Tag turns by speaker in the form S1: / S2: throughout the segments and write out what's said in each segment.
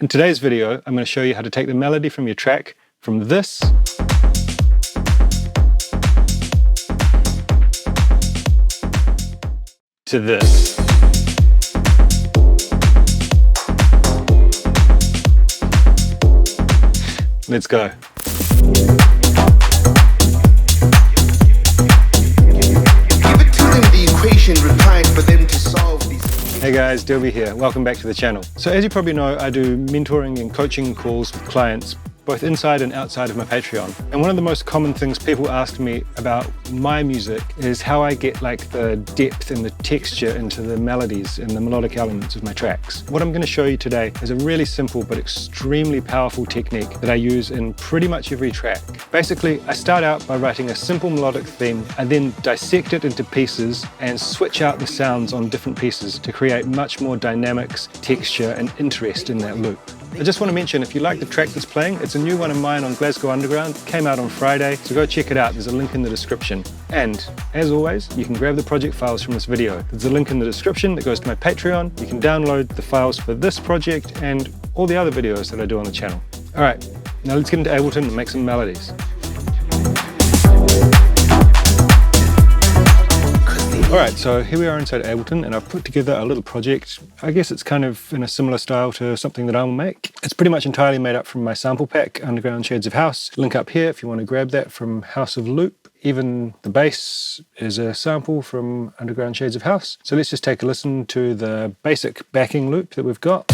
S1: In today's video, I'm going to show you how to take the melody from your track from this to this. Let's go. Hey guys, Dilby here. Welcome back to the channel. So as you probably know, I do mentoring and coaching calls with clients, both inside and outside of my Patreon. And one of the most common things people ask me about my music is how I get like the depth and the texture into the melodies and the melodic elements of my tracks. What I'm going to show you today is a really simple but extremely powerful technique that I use in pretty much every track. Basically, I start out by writing a simple melodic theme and then dissect it into pieces and switch out the sounds on different pieces to create much more dynamics, texture and interest in that loop. I just want to mention, if you like the track that's playing, it's a new one of mine on Glasgow Underground. It came out on Friday, so go check it out. There's a link in the description. And as always, you can grab the project files from this video. There's a link in the description that goes to my Patreon. You can download the files for this project and all the other videos that I do on the channel. All right, now let's get into Ableton and make some melodies. Alright, so here we are inside Ableton and I've put together a little project. I guess it's kind of in a similar style to something that I'll make. It's pretty much entirely made up from my sample pack, Underground Shades of House. Link up here if you want to grab that from House of Loop. Even the bass is a sample from Underground Shades of House. So let's just take a listen to the basic backing loop that we've got.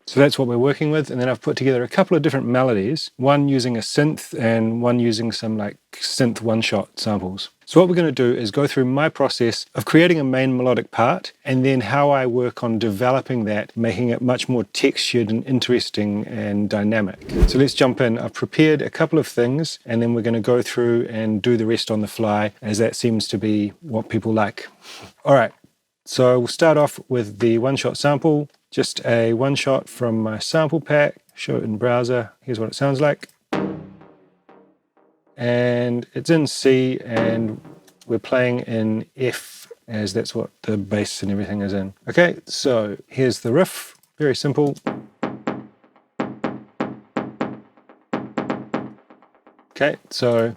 S1: So that's what we're working with, and then I've put together a couple of different melodies, one using a synth and one using some like synth one-shot samples. So what we're going to do is go through my process of creating a main melodic part and then how I work on developing that, making it much more textured and interesting and dynamic. So let's jump in. I've prepared a couple of things and then we're going to go through and do the rest on the fly, as that seems to be what people like. All right, so we'll start off with the one-shot sample. Just a one shot from my sample pack, show it in browser. Here's what it sounds like. And it's in C and we're playing in F, as that's what the bass and everything is in. Okay, so here's the riff, very simple. Okay, so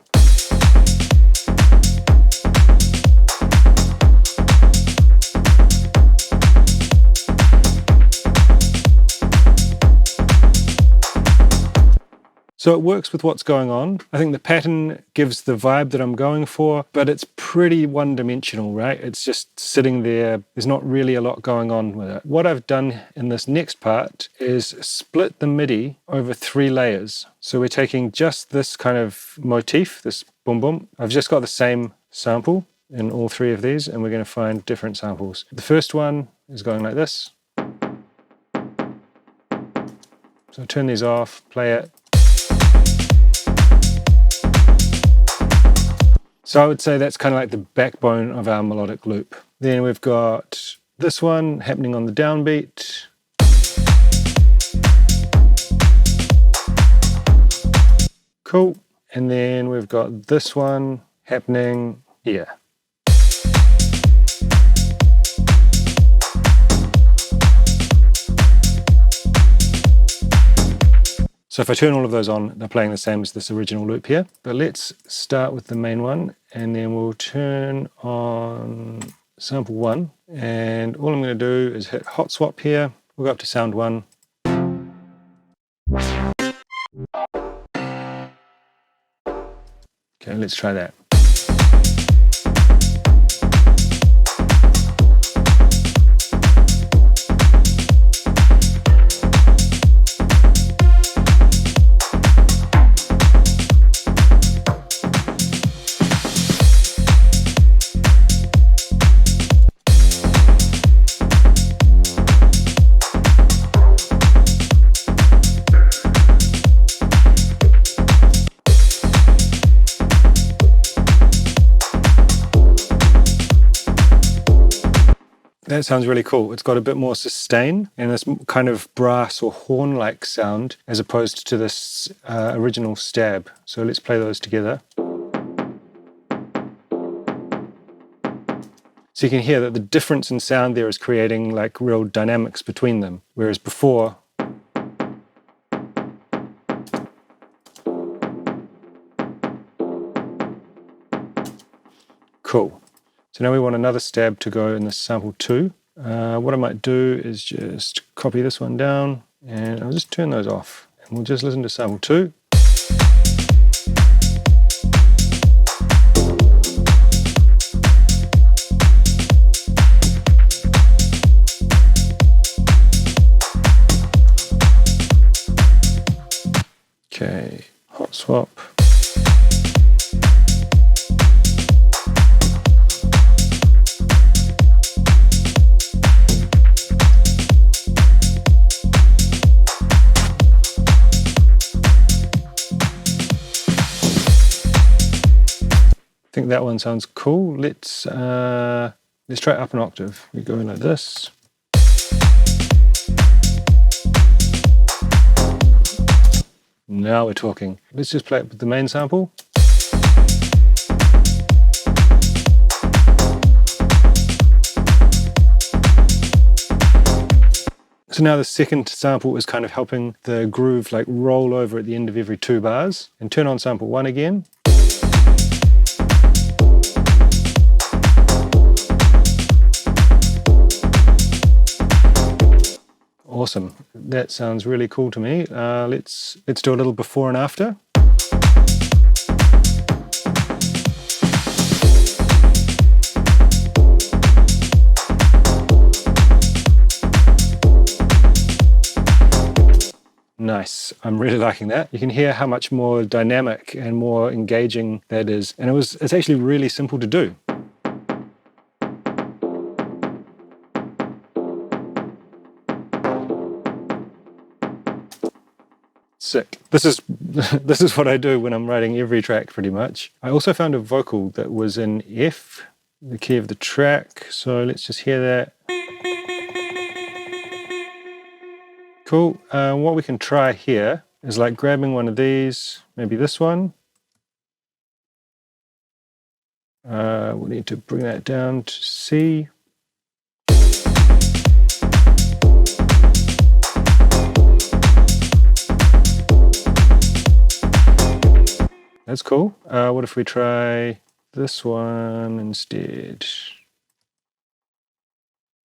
S1: it works with what's going on. I think the pattern gives the vibe that I'm going for, but it's pretty one-dimensional, right? It's just sitting there. There's not really a lot going on with it. What I've done in this next part is split the MIDI over 3 layers. So we're taking just this kind of motif, this boom boom. I've just got the same sample in all 3 of these, and we're going to find different samples. The first one is going like this. So turn these off, play it. So I would say that's kind of like the backbone of our melodic loop. Then we've got this one happening on the downbeat. Cool. And then we've got this one happening here. So if I turn all of those on, they're playing the same as this original loop here. But let's start with the main one, and then we'll turn on sample 1. And all I'm going to do is hit hot swap here. We'll go up to sound 1. Okay, let's try that. That sounds really cool. It's got a bit more sustain and this kind of brass or horn-like sound as opposed to this original stab. So let's play those together. So you can hear that the difference in sound there is creating like real dynamics between them, whereas before, cool. So now we want another stab to go in this sample 2. What I might do is just copy this one down and I'll just turn those off. And we'll just listen to sample 2. Okay, hot swap. I think that one sounds cool. Let's try up an octave. We go in like this. Now we're talking. Let's just play it with the main sample. So now the second sample is kind of helping the groove like roll over at the end of every 2 bars. And turn on sample 1 again. Awesome. That sounds really cool to me. Let's do a little before and after. Nice. I'm really liking that. You can hear how much more dynamic and more engaging that is. And it's actually really simple to do. Sick. This is what I do when I'm writing every track pretty much. I also found a vocal that was in F, the key of the track. So let's just hear that. Cool. What we can try here is like grabbing one of these, maybe this one. We'll need to bring that down to C. That's cool. What if we try this one instead?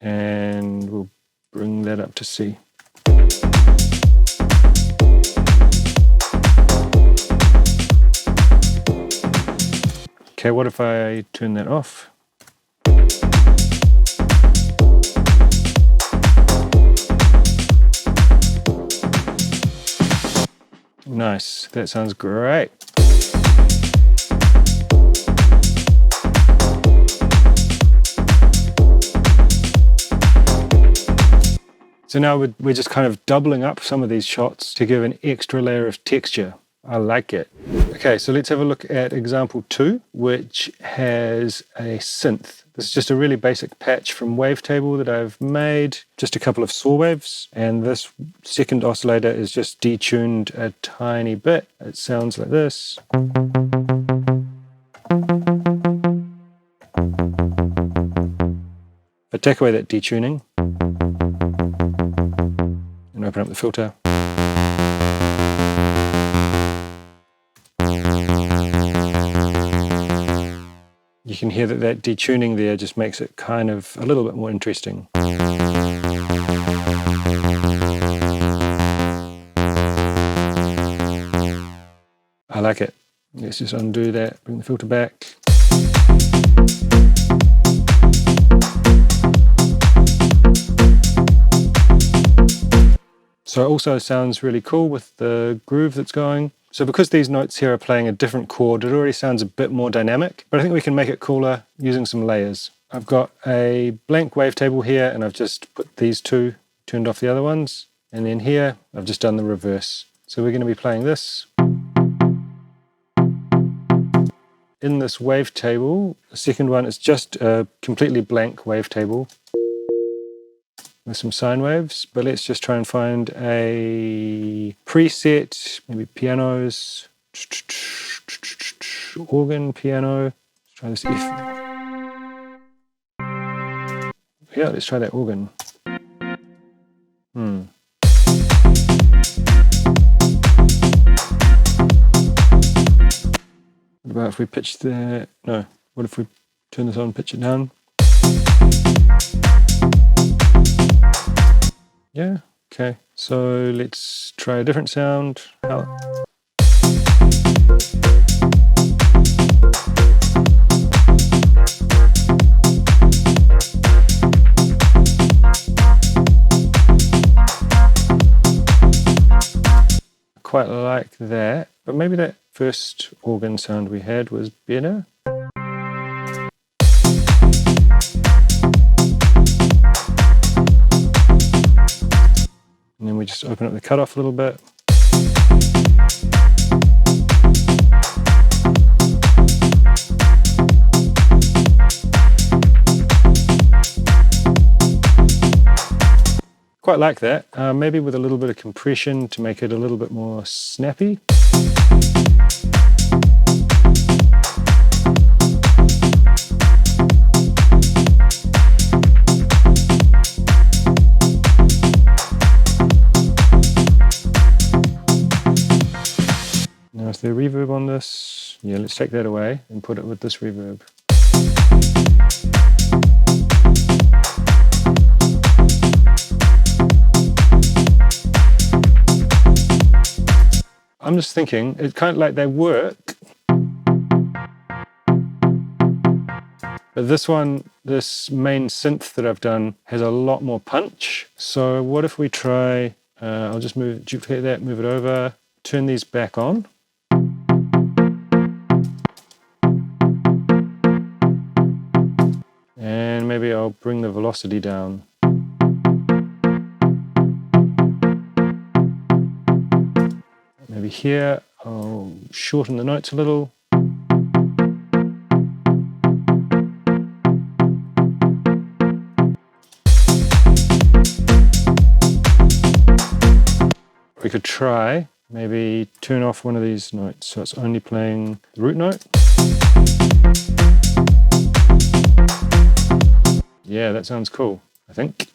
S1: And we'll bring that up to C. Okay, what if I turn that off? Nice, that sounds great. So now we're just kind of doubling up some of these shots to give an extra layer of texture. I like it. Okay, so let's have a look at example 2, which has a synth. This is just a really basic patch from Wavetable that I've made, just a couple of saw waves, and this second oscillator is just detuned a tiny bit. It sounds like this. If I take away that detuning, and open up the filter. You can hear that detuning there just makes it kind of a little bit more interesting. I like it. Let's just undo that, bring the filter back. So it also sounds really cool with the groove that's going. So because these notes here are playing a different chord, it already sounds a bit more dynamic, but I think we can make it cooler using some layers. I've got a blank wavetable here, and I've just put these two, turned off the other ones, and then here I've just done the reverse. So we're going to be playing this. In this wavetable, the second one is just a completely blank wavetable. with some sine waves, but let's just try and find a preset, maybe pianos, organ, piano. Let's try this F. Yeah, let's try that organ. What about if we pitch the... No, what if we turn this on and pitch it down? Yeah, okay. So let's try a different sound. Quite like that, but maybe that first organ sound we had was better. And then we just open up the cutoff a little bit. Quite like that, maybe with a little bit of compression to make it a little bit more snappy. Now is there reverb on this? Yeah, let's take that away and put it with this reverb. I'm just thinking, it's kind of like they work, but this one, this main synth that I've done has a lot more punch. So what if we try, I'll just duplicate that, move it over, turn these back on. And maybe I'll bring the velocity down. Maybe here, I'll shorten the notes a little. We could try, maybe turn off one of these notes so it's only playing the root note. Yeah, that sounds cool, I think.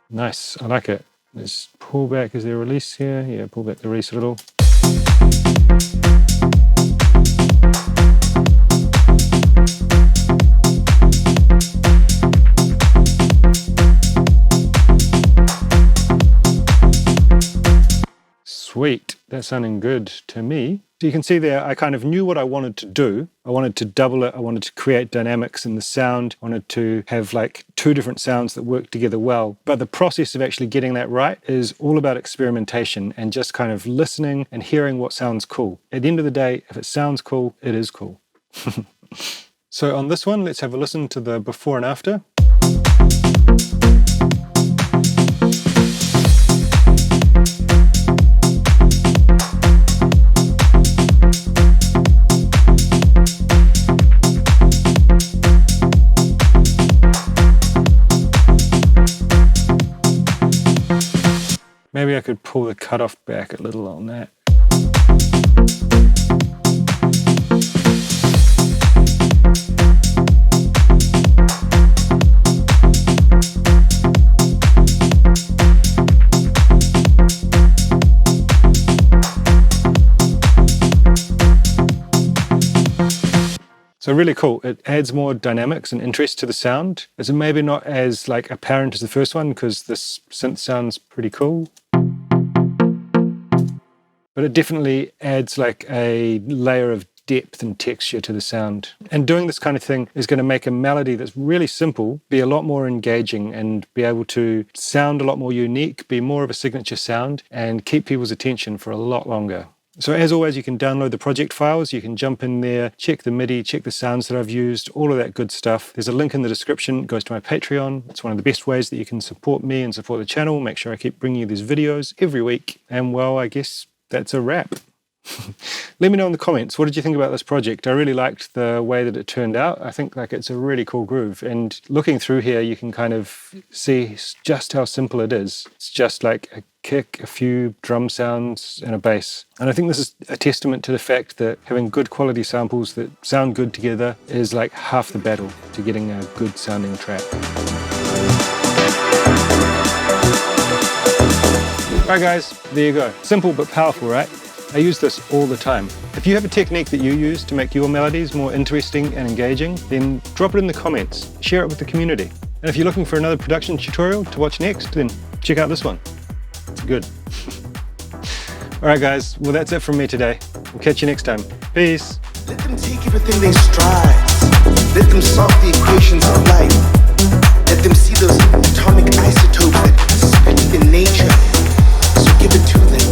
S1: Nice, I like it. Let's pull back, is there a release here? Yeah, pull back the release a little. Sweet, that's sounding good to me. So you can see there, I kind of knew what I wanted to do. I wanted to double it. I wanted to create dynamics in the sound. I wanted to have like two different sounds that work together well. But the process of actually getting that right is all about experimentation and just kind of listening and hearing what sounds cool. At the end of the day, if it sounds cool, it is cool. So on this one, let's have a listen to the before and after. Maybe I could pull the cutoff back a little on that. So really cool. It adds more dynamics and interest to the sound. It's maybe not as like apparent as the first one because this synth sounds pretty cool. But it definitely adds like a layer of depth and texture to the sound. And doing this kind of thing is going to make a melody that's really simple be a lot more engaging and be able to sound a lot more unique, be more of a signature sound, and keep people's attention for a lot longer. So as always, you can download the project files, you can jump in there, check the MIDI, check the sounds that I've used, all of that good stuff. There's a link in the description, it goes to my Patreon. It's one of the best ways that you can support me and support the channel, make sure I keep bringing you these videos every week. And well, I guess that's a wrap. Let me know in the comments, what did you think about this project? I really liked the way that it turned out. I think it's a really cool groove, and looking through here you can kind of see just how simple it is. It's just like a kick, a few drum sounds and a bass. And I think this is a testament to the fact that having good quality samples that sound good together is like half the battle to getting a good sounding track. Right guys, there you go. Simple but powerful, right? I use this all the time. If you have a technique that you use to make your melodies more interesting and engaging, then drop it in the comments, share it with the community. And if you're looking for another production tutorial to watch next, then check out this one. It's good. Alright guys, well that's it from me today. We'll catch you next time. Peace!
S2: Let them take everything they strive. Let them solve the equations of life. Let them see those atomic isotopes that spit in nature. So give it to them.